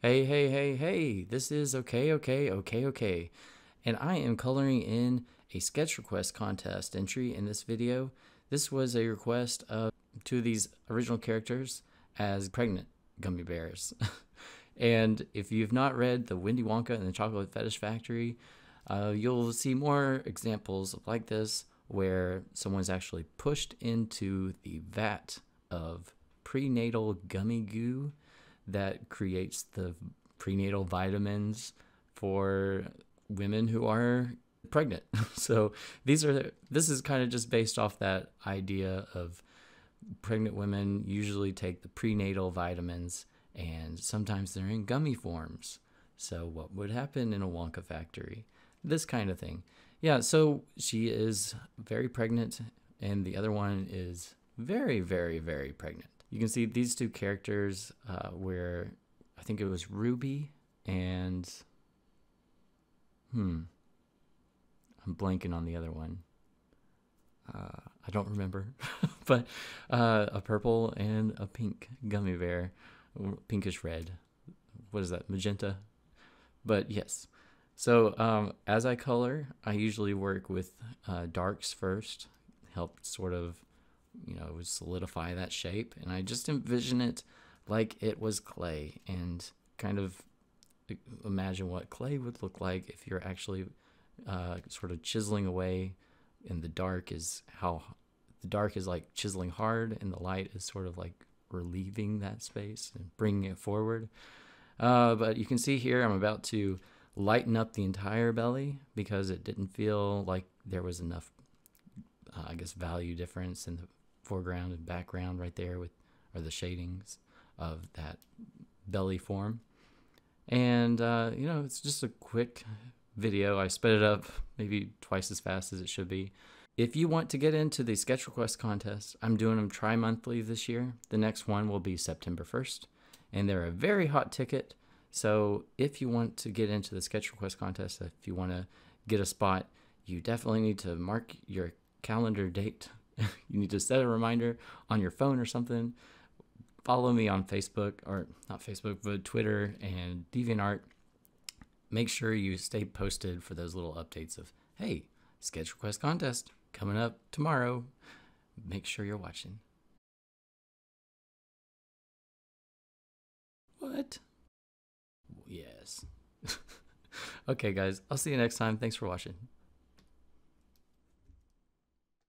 Hey, this is okay, and I am coloring in a sketch request contest entry in this video. This was a request of two of these original characters as pregnant gummy bears. And if you've not read the Wendy Wonka and the Chocolate Fetish Factory, you'll see more examples like this where someone's actually pushed into the vat of prenatal gummy goo that creates the prenatal vitamins for women who are pregnant. So this is kind of just based off that idea of pregnant women usually take the prenatal vitamins, and sometimes they're in gummy forms. So what would happen in a Wonka factory? This kind of thing. Yeah, so she is very pregnant, and the other one is very pregnant. You can see these two characters where I think it was Ruby and I'm blanking on the other one. I don't remember, but a purple and a pink gummy bear, pinkish red. What is that? Magenta? But yes. So as I color, I usually work with darks first, help sort of solidify that shape, and I just envision it like it was clay and kind of imagine what clay would look like if you're actually sort of chiseling away, and the dark is like chiseling hard, and the light is sort of like relieving that space and bringing it forward. But you can see here I'm about to lighten up the entire belly because it didn't feel like there was enough value difference in the foreground and background right there are the shadings of that belly form. And it's just a quick video. I sped it up maybe twice as fast as it should be. If you want to get into the sketch request contest, I'm doing them tri-monthly this year. The next one will be September 1st, and they're a very hot ticket. So if you want to get into the sketch request contest, if you want to get a spot, you definitely need to mark your calendar date. You need to set a reminder on your phone or something. Follow me on Facebook, or not Facebook, but Twitter and DeviantArt. Make sure you stay posted for those little updates of, hey, sketch request contest coming up tomorrow. Make sure you're watching. What? Yes. Okay, guys, I'll see you next time. Thanks for watching.